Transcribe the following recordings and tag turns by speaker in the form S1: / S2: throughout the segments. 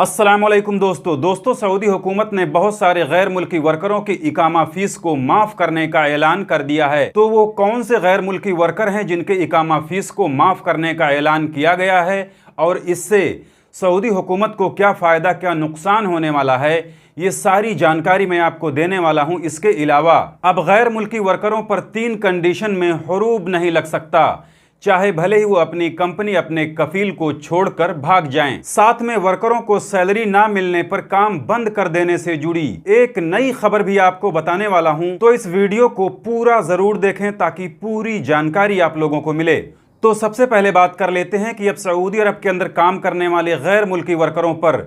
S1: अस्सलामुअलैकुम दोस्तों सऊदी हुकूमत ने बहुत सारे गैर मुल्की वर्करों की इकामा फीस को माफ़ करने का ऐलान कर दिया है। तो वो कौन से गैर मुल्की वर्कर हैं जिनके इकामा फीस को माफ़ करने का ऐलान किया गया है और इससे सऊदी हुकूमत को क्या फ़ायदा क्या नुकसान होने वाला है, ये सारी जानकारी मैं आपको देने वाला हूँ। इसके अलावा अब गैर मुल्की वर्करों पर 3 कंडीशन में हुरूब नहीं लग सकता, चाहे भले ही वो अपनी कंपनी अपने कफील को छोड़कर भाग जाएं। साथ में वर्करों को सैलरी ना मिलने पर काम बंद कर देने से जुड़ी एक नई खबर भी आपको बताने वाला हूं, तो इस वीडियो को पूरा जरूर देखें ताकि पूरी जानकारी आप लोगों को मिले। तो सबसे पहले बात कर लेते हैं कि अब सऊदी अरब के अंदर काम करने वाले गैर मुल्की वर्करों पर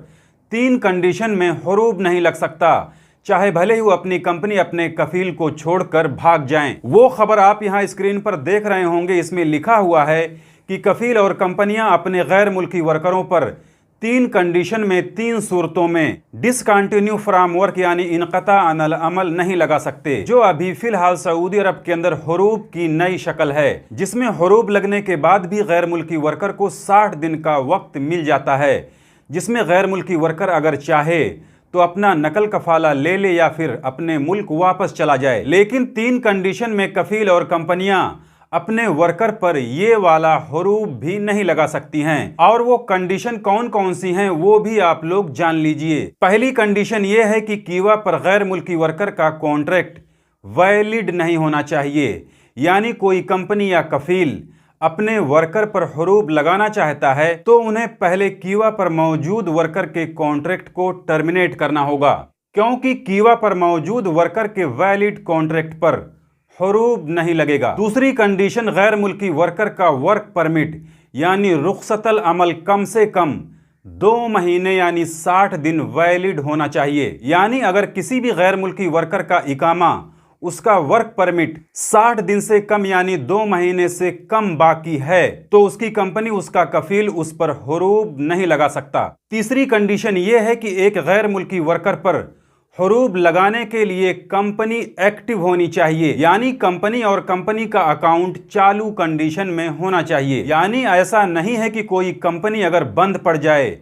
S1: 3 कंडीशन में हुरूब नहीं लग सकता, चाहे भले ही वो अपनी कंपनी अपने कफील को छोड़कर भाग जाएं। वो खबर आप यहां स्क्रीन पर देख रहे होंगे, इसमें लिखा हुआ है कि कफील और कंपनियां अपने गैर मुल्की वर्करों पर 3 कंडीशन में 3 सूरतों में डिसकंटिन्यू फ्रॉम वर्क यानी इनक़ता अनल अमल नहीं लगा सकते, जो अभी फिलहाल सऊदी अरब के अंदर हुरूब की नई शक्ल है, जिसमें हुरूब लगने के बाद भी गैर मुल्की वर्कर को 60 दिन का वक्त मिल जाता है, जिसमें गैर मुल्की वर्कर अगर चाहे तो अपना नकल कफाला ले ले या फिर अपने मुल्क वापस चला जाए। लेकिन 3 कंडीशन में कफील और कंपनियां अपने वर्कर पर ये वाला हुरूब भी नहीं लगा सकती हैं, और वो कंडीशन कौन कौन सी हैं वो भी आप लोग जान लीजिए। पहली कंडीशन ये है कि कीवा पर गैर मुल्की वर्कर का कॉन्ट्रैक्ट वैलिड नहीं होना चाहिए, यानी कोई कंपनी या कफील अपने वर्कर पर हुरूब लगाना चाहता है तो उन्हें पहले कीवा पर मौजूद वर्कर के कॉन्ट्रैक्ट को टर्मिनेट करना होगा, क्योंकि कीवा पर मौजूद वर्कर के वैलिड कॉन्ट्रैक्ट पर हुरूब नहीं लगेगा। दूसरी कंडीशन गैर मुल्की वर्कर का वर्क परमिट यानी रुखसतल अमल कम से कम 2 महीने यानी 60 दिन वैलिड होना चाहिए। यानी अगर किसी भी गैर मुल्की वर्कर का इकामा उसका वर्क परमिट 60 दिन से कम यानी 2 महीने से कम बाकी है तो उसकी कंपनी उसका कफील उस पर हुरूब नहीं लगा सकता। तीसरी कंडीशन यह है कि एक गैर मुल्की वर्कर पर हुरूब लगाने के लिए कंपनी एक्टिव होनी चाहिए, यानी कंपनी और कंपनी का अकाउंट चालू कंडीशन में होना चाहिए। यानी ऐसा नहीं है कि कोई कंपनी अगर बंद पड़ जाए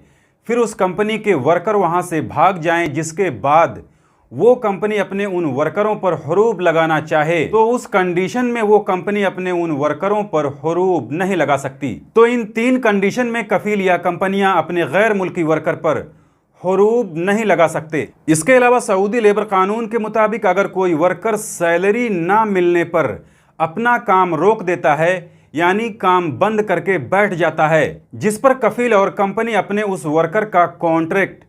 S1: फिर उस कंपनी के वर्कर वहां से भाग जाएं, जिसके बाद वो कंपनी अपने उन वर्करों पर हुरूब लगाना चाहे तो उस कंडीशन में वो कंपनी अपने उन वर्करों पर हुरूब नहीं लगा सकती। तो इन 3 कंडीशन में कफील या कंपनियां अपने गैर मुल्की वर्कर पर हुरूब नहीं लगा सकते। इसके अलावा सऊदी लेबर कानून के मुताबिक अगर कोई वर्कर सैलरी ना मिलने पर अपना काम रोक देता है यानी काम बंद करके बैठ जाता है, जिस पर कफील और कंपनी अपने उस वर्कर का कॉन्ट्रैक्ट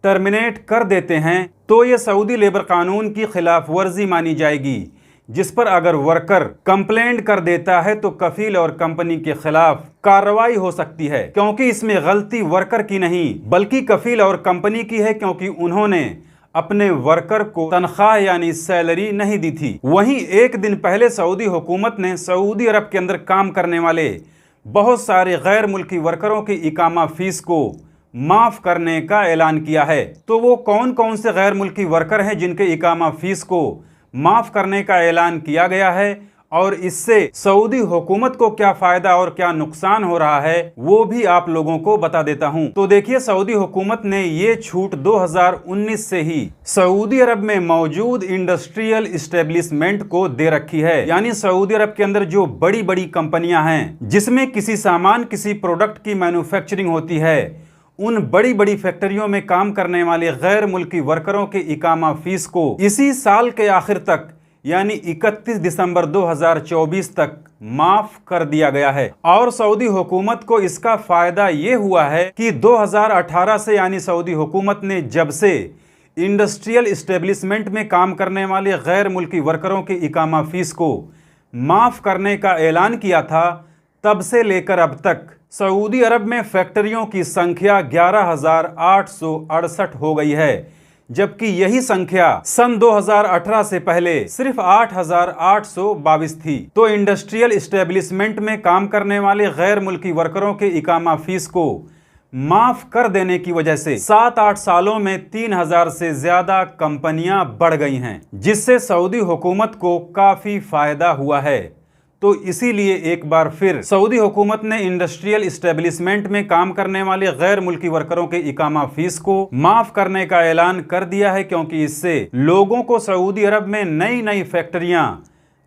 S1: टर्मिनेट कर देते हैं, तो ये सऊदी लेबर कानून की खिलाफ वर्जी मानी जाएगी, जिस पर अगर वर्कर कंप्लेंट कर देता है तो कफील और कंपनी के खिलाफ कार्रवाई हो सकती है, क्योंकि इसमें गलती वर्कर की नहीं बल्कि कफील और कंपनी की है, क्योंकि उन्होंने अपने वर्कर को तनख्वाह यानी सैलरी नहीं दी थी। वहीं एक दिन पहले सऊदी हुकूमत ने सऊदी अरब के अंदर काम करने वाले बहुत सारे गैर मुल्की वर्करों की इकामा फीस को माफ करने का ऐलान किया है। तो वो कौन कौन से गैर मुल्की वर्कर हैं जिनके इकामा फीस को माफ करने का ऐलान किया गया है और इससे सऊदी हुकूमत को क्या फायदा और क्या नुकसान हो रहा है वो भी आप लोगों को बता देता हूं। तो देखिए, सऊदी हुकूमत ने ये छूट 2019 से ही सऊदी अरब में मौजूद इंडस्ट्रियल इस्टेब्लिशमेंट को दे रखी है, यानी सऊदी अरब के अंदर जो बड़ी बड़ी कंपनियां हैं जिसमें किसी सामान किसी प्रोडक्ट की मैन्युफैक्चरिंग होती है, उन बड़ी बड़ी फैक्ट्रियों में काम करने वाले गैर मुल्की वर्करों के इकामा फीस को इसी साल के आखिर तक यानी 31 दिसंबर 2024 तक माफ कर दिया गया है। और सऊदी हुकूमत को इसका फायदा ये हुआ है कि 2018 से यानी सऊदी हुकूमत ने जब से इंडस्ट्रियल इस्टेब्लिशमेंट में काम करने वाले गैर मुल्की वर्करों की इकामा फीस को माफ करने का ऐलान किया था, तब से लेकर अब तक सऊदी अरब में फैक्ट्रियों की संख्या 11,868 हो गई है, जबकि यही संख्या सन 2018 से पहले सिर्फ 8,822 थी। तो इंडस्ट्रियल इस्टेब्लिशमेंट में काम करने वाले गैर मुल्की वर्करों के इकामा फीस को माफ कर देने की वजह से 7-8 सालों में 3,000 से ज्यादा कंपनियां बढ़ गई हैं, जिससे सऊदी हुकूमत को काफी फायदा हुआ है। तो इसीलिए एक बार फिर सऊदी हुकूमत ने इंडस्ट्रियल इस्टेब्लिशमेंट में काम करने वाले गैर मुल्की वर्करों के इकामा फीस को माफ करने का ऐलान कर दिया है, क्योंकि इससे लोगों को सऊदी अरब में नई नई फैक्ट्रियां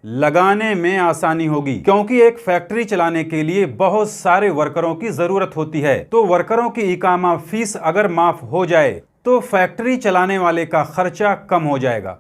S1: लगाने में आसानी होगी। क्योंकि एक फैक्ट्री चलाने के लिए बहुत सारे वर्करों की जरूरत होती है, तो वर्करों की इकामा फीस अगर माफ हो जाए तो फैक्ट्री चलाने वाले का खर्चा कम हो जाएगा।